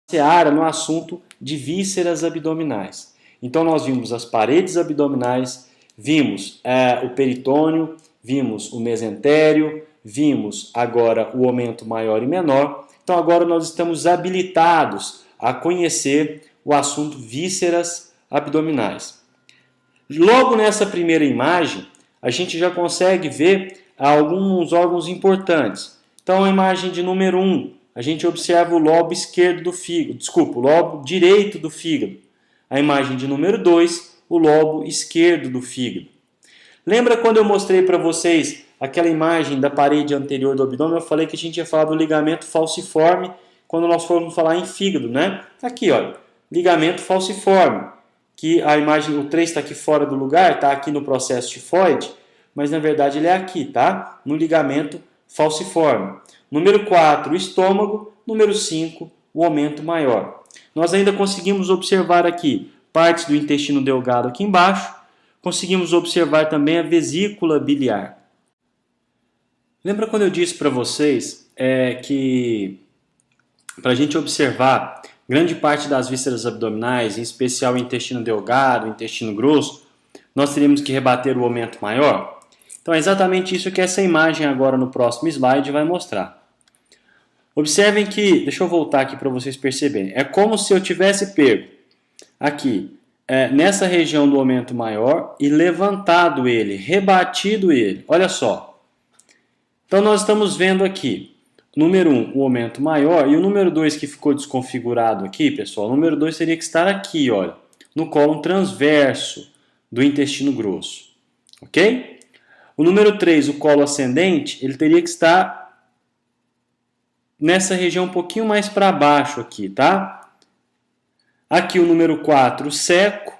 seara no assunto de vísceras abdominais. Então nós vimos as paredes abdominais, vimos o peritônio, vimos o mesentério, vimos agora o aumento maior e menor. Então agora nós estamos habilitados a conhecer o assunto vísceras abdominais. Logo nessa primeira imagem, a gente já consegue ver alguns órgãos importantes. Então a imagem de número 1, a gente observa o lobo esquerdo do fígado, o lobo direito do fígado. A imagem de número 2, o lobo esquerdo do fígado. Lembra quando eu mostrei para vocês aquela imagem da parede anterior do abdômen? Eu falei que a gente ia falar do ligamento falciforme quando nós formos falar em fígado, né? Aqui, olha, ligamento falciforme, que a imagem, o 3 está aqui fora do lugar, está aqui no processo tifoide, mas na verdade ele é aqui, tá? No ligamento falciforme. Número 4, o estômago. Número 5, o aumento maior. Nós ainda conseguimos observar aqui partes do intestino delgado aqui embaixo. Conseguimos observar também a vesícula biliar. Lembra quando eu disse para vocês que para a gente observar grande parte das vísceras abdominais, em especial o intestino delgado, o intestino grosso, nós teríamos que rebater o aumento maior? Então é exatamente isso que essa imagem agora no próximo slide vai mostrar. Observem que, deixa eu voltar aqui para vocês perceberem, é como se eu tivesse pego aqui, nessa região do aumento maior e levantado ele, rebatido ele. Olha só. Então nós estamos vendo aqui, número 1, o aumento maior, e o número 2 que ficou desconfigurado aqui, pessoal, o número 2 teria que estar aqui, olha, no cólon transverso do intestino grosso. Ok? O número 3, o colo ascendente, ele teria que estar nessa região um pouquinho mais para baixo aqui, tá? Aqui o número 4, o seco,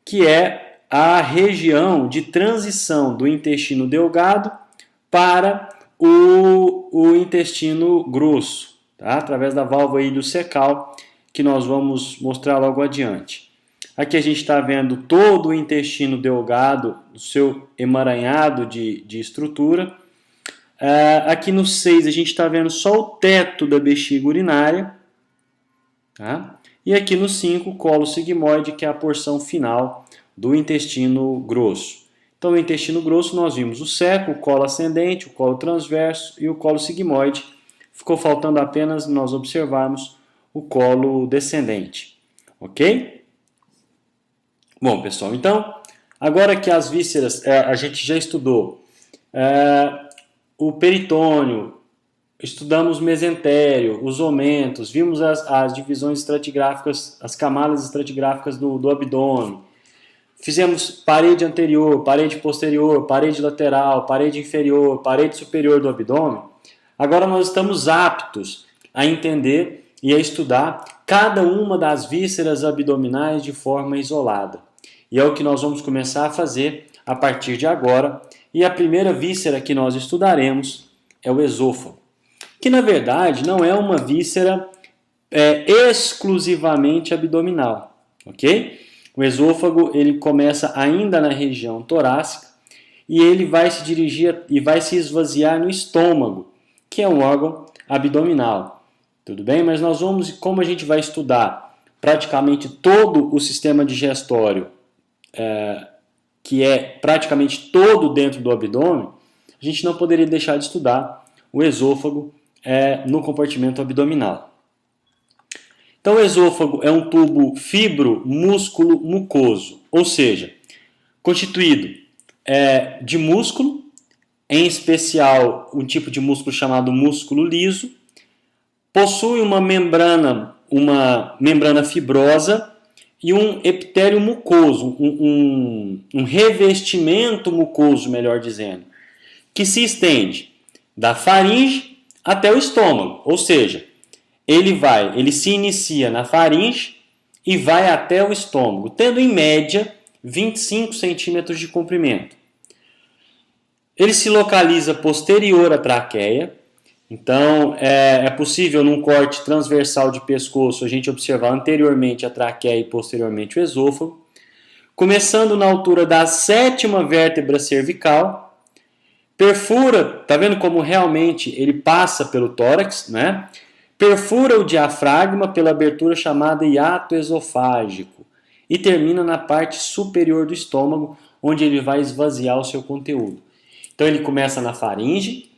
que é a região de transição do intestino delgado para o intestino grosso, tá? Através da válvula iliocecal, que nós vamos mostrar logo adiante. Aqui a gente está vendo todo o intestino delgado, o seu emaranhado de estrutura. Aqui no 6 a gente está vendo só o teto da bexiga urinária. Tá? E aqui no 5 o colo sigmoide, que é a porção final do intestino grosso. Então no intestino grosso nós vimos o seco, o colo ascendente, o colo transverso e o colo sigmoide. Ficou faltando apenas nós observarmos o colo descendente. Ok? Bom, pessoal, então, agora que as vísceras, a gente já estudou o peritônio, estudamos o mesentério, os omentos, vimos as divisões estratigráficas, as camadas estratigráficas do abdômen, fizemos parede anterior, parede posterior, parede lateral, parede inferior, parede superior do abdômen. Agora nós estamos aptos a entender e a estudar cada uma das vísceras abdominais de forma isolada. E é o que nós vamos começar a fazer a partir de agora. E a primeira víscera que nós estudaremos é o esôfago, que na verdade não é uma víscera exclusivamente abdominal, ok? O esôfago ele começa ainda na região torácica e ele vai se dirigir e vai se esvaziar no estômago, que é um órgão abdominal. Tudo bem? Mas nós vamos, como a gente vai estudar praticamente todo o sistema digestório, que é praticamente todo dentro do abdômen, a gente não poderia deixar de estudar o esôfago no compartimento abdominal. Então o esôfago é um tubo fibro-músculo-mucoso, ou seja, constituído de músculo, em especial um tipo de músculo chamado músculo liso, possui uma membrana fibrosa e um epitélio mucoso, um revestimento mucoso, melhor dizendo, que se estende da faringe até o estômago, ou seja, ele se inicia na faringe e vai até o estômago, tendo em média 25 centímetros de comprimento. Ele se localiza posterior à traqueia. Então, é possível num corte transversal de pescoço a gente observar anteriormente a traqueia e posteriormente o esôfago, começando na altura da 7ª vértebra cervical, perfura, tá vendo como realmente ele passa pelo tórax, né? perfura o diafragma pela abertura chamada hiato esofágico e termina na parte superior do estômago, onde ele vai esvaziar o seu conteúdo. Então ele começa na faringe,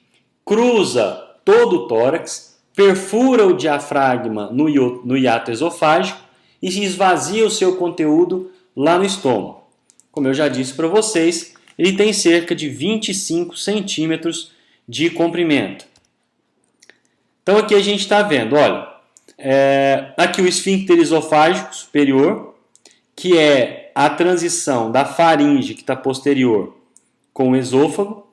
cruza todo o tórax, perfura o diafragma no hiato esofágico e esvazia o seu conteúdo lá no estômago. Como eu já disse para vocês, ele tem cerca de 25 centímetros de comprimento. Então aqui a gente está vendo, olha, aqui o esfíncter esofágico superior, que é a transição da faringe, que está posterior, com o esôfago.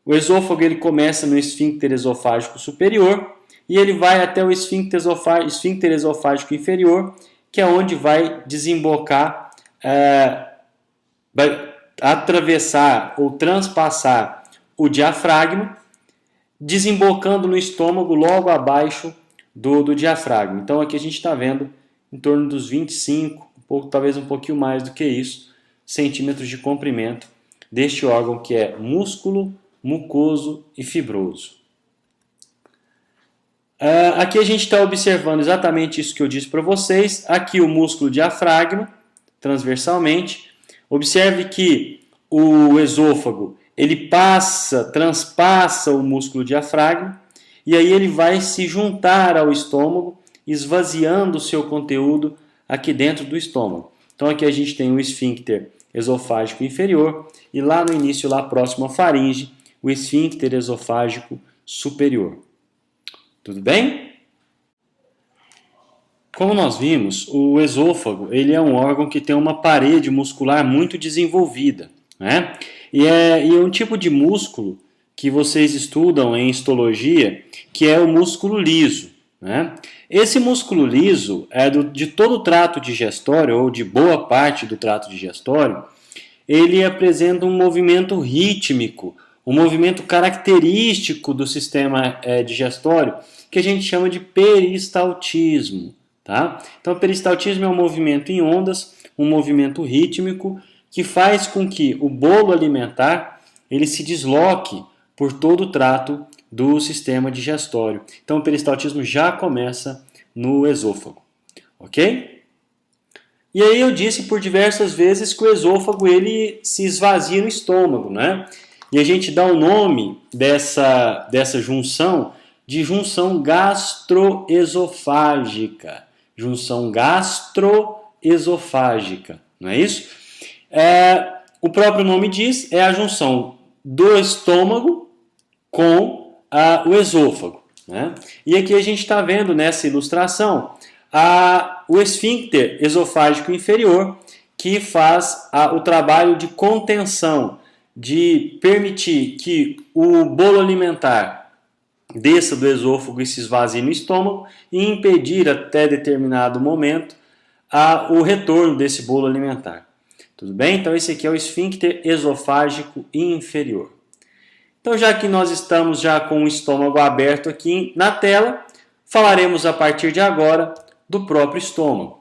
O esôfago ele começa no esfíncter esofágico superior e ele vai até o esfíncter esofágico inferior, que é onde vai desembocar, vai atravessar ou transpassar o diafragma, desembocando no estômago logo abaixo do diafragma. Então aqui a gente está vendo em torno dos 25, talvez um pouquinho mais do que isso, centímetros de comprimento deste órgão que é músculo, mucoso e fibroso. Aqui a gente está observando exatamente isso que eu disse para vocês. Aqui o músculo diafragma, transversalmente. Observe que o esôfago ele transpassa o músculo diafragma e aí ele vai se juntar ao estômago, esvaziando o seu conteúdo aqui dentro do estômago. Então aqui a gente tem o esfíncter esofágico inferior e lá no início, lá próximo à faringe, o esfíncter esofágico superior. Tudo bem? Como nós vimos, o esôfago ele é um órgão que tem uma parede muscular muito desenvolvida, né? E é um tipo de músculo que vocês estudam em histologia, que é o músculo liso, né? Esse músculo liso é de todo o trato digestório, ou de boa parte do trato digestório, ele apresenta um movimento rítmico, um movimento característico do sistema digestório, que a gente chama de peristaltismo. Tá? Então, o peristaltismo é um movimento em ondas, um movimento rítmico, que faz com que o bolo alimentar ele se desloque por todo o trato do sistema digestório. Então, o peristaltismo já começa no esôfago. Ok? E aí eu disse por diversas vezes que o esôfago ele se esvazia no estômago, né? E a gente dá o nome dessa junção de junção gastroesofágica. Junção gastroesofágica, não é isso? O próprio nome diz, é a junção do estômago com o esôfago, né? E aqui a gente está vendo nessa ilustração o esfíncter esofágico inferior, que faz o trabalho de contenção, de permitir que o bolo alimentar desça do esôfago e se esvazie no estômago e impedir até determinado momento o retorno desse bolo alimentar. Tudo bem? Então esse aqui é o esfíncter esofágico inferior. Então já que nós estamos já com o estômago aberto aqui na tela, falaremos a partir de agora do próprio estômago.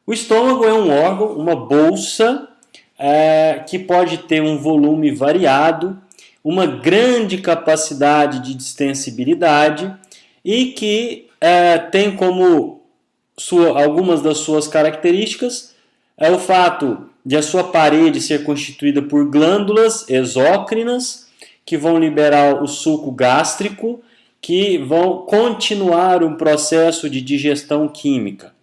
O estômago é um órgão, uma bolsa que pode ter um volume variado, uma grande capacidade de distensibilidade e que tem como algumas das suas características o fato de a sua parede ser constituída por glândulas exócrinas que vão liberar o suco gástrico, que vão continuar um processo de digestão química.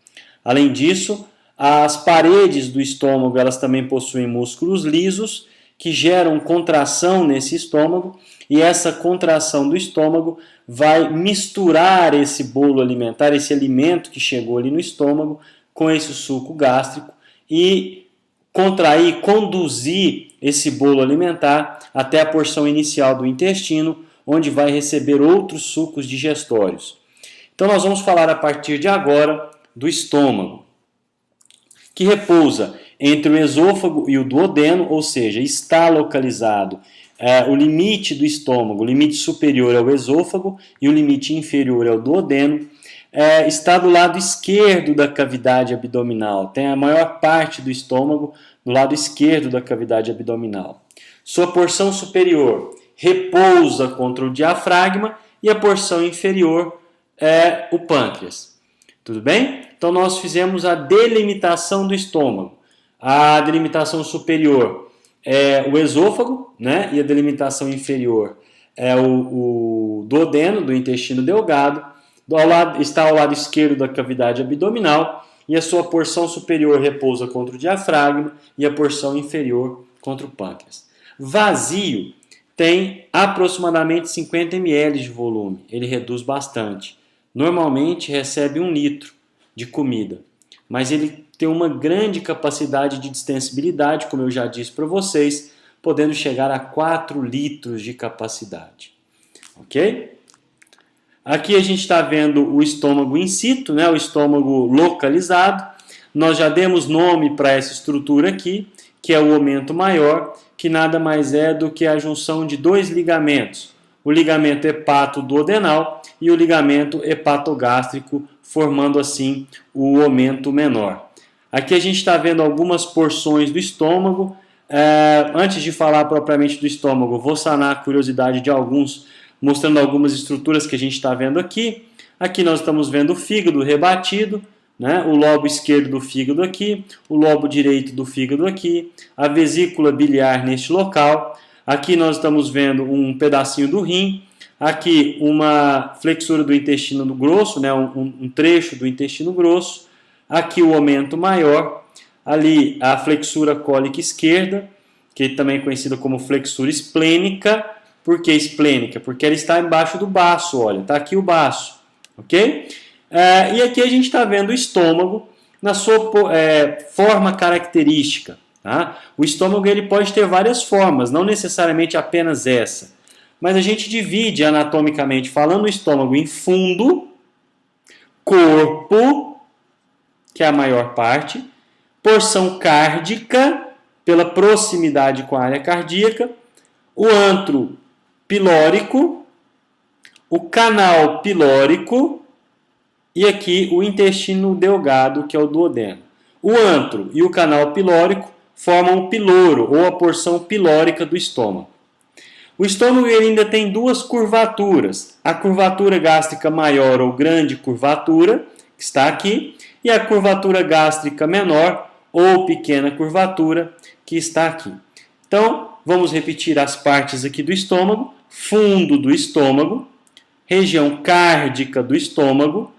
Além disso, as paredes do estômago elas também possuem músculos lisos que geram contração nesse estômago e essa contração do estômago vai misturar esse bolo alimentar, esse alimento que chegou ali no estômago com esse suco gástrico e conduzir esse bolo alimentar até a porção inicial do intestino, onde vai receber outros sucos digestórios. Então nós vamos falar a partir de agora do estômago, que repousa entre o esôfago e o duodeno, ou seja, está localizado o limite do estômago, o limite superior é o esôfago e o limite inferior é o duodeno, está do lado esquerdo da cavidade abdominal, tem a maior parte do estômago do lado esquerdo da cavidade abdominal. Sua porção superior repousa contra o diafragma e a porção inferior é o pâncreas. Tudo bem? Então nós fizemos a delimitação do estômago. A delimitação superior é o esôfago, né? E a delimitação inferior é o duodeno, do intestino delgado. Está ao lado esquerdo da cavidade abdominal e a sua porção superior repousa contra o diafragma e a porção inferior contra o pâncreas. Vazio tem aproximadamente 50 ml de volume, ele reduz bastante. Normalmente recebe 1 litro de comida, mas ele tem uma grande capacidade de distensibilidade, como eu já disse para vocês, podendo chegar a 4 litros de capacidade. Ok? Aqui a gente está vendo o estômago in situ, né? O estômago localizado. Nós já demos nome para essa estrutura aqui, que é o aumento maior, que nada mais é do que a junção de 2 ligamentos. O ligamento hepatoduodenal e o ligamento hepatogástrico, formando assim o aumento menor. Aqui a gente está vendo algumas porções do estômago. Antes de falar propriamente do estômago, vou sanar a curiosidade de alguns, mostrando algumas estruturas que a gente está vendo aqui. Aqui nós estamos vendo o fígado rebatido, né? O lobo esquerdo do fígado aqui, o lobo direito do fígado aqui, a vesícula biliar neste local. Aqui nós estamos vendo um pedacinho do rim, aqui uma flexura do intestino grosso, né? um trecho do intestino grosso, aqui o aumento maior, ali a flexura cólica esquerda, que também é conhecida como flexura esplênica. Por que esplênica? Porque ela está embaixo do baço, olha, está aqui o baço, ok? E aqui a gente está vendo o estômago na sua forma característica. Tá? O estômago ele pode ter várias formas, não necessariamente apenas essa. Mas a gente divide anatomicamente falando o estômago em fundo, corpo, que é a maior parte, porção cárdica, pela proximidade com a área cardíaca, o antro pilórico, o canal pilórico e aqui o intestino delgado, que é o duodeno. O antro e o canal pilórico formam o piloro, ou a porção pilórica do estômago. O estômago ele ainda tem 2 curvaturas. A curvatura gástrica maior, ou grande curvatura, que está aqui, e a curvatura gástrica menor, ou pequena curvatura, que está aqui. Então, vamos repetir as partes aqui do estômago. Fundo do estômago, região cárdica do estômago.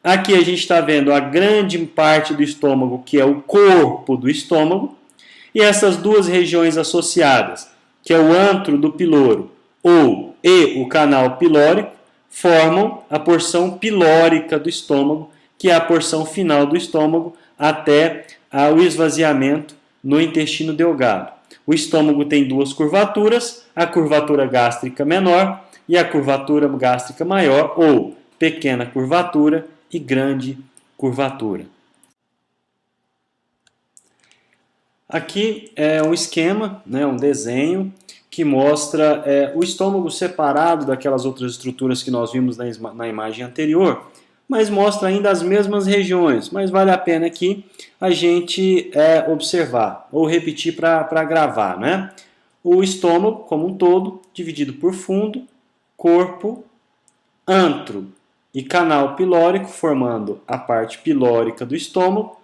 Aqui a gente está vendo a grande parte do estômago, que é o corpo do estômago. E essas 2 regiões associadas, que é o antro do piloro e o canal pilórico, formam a porção pilórica do estômago, que é a porção final do estômago até o esvaziamento no intestino delgado. O estômago tem 2 curvaturas, a curvatura gástrica menor e a curvatura gástrica maior, ou pequena curvatura e grande curvatura. Aqui é um esquema, né, um desenho, que mostra o estômago separado daquelas outras estruturas que nós vimos na imagem anterior, mas mostra ainda as mesmas regiões, mas vale a pena aqui a gente observar ou repetir para gravar, né? O estômago como um todo, dividido por fundo, corpo, antro e canal pilórico, formando a parte pilórica do estômago,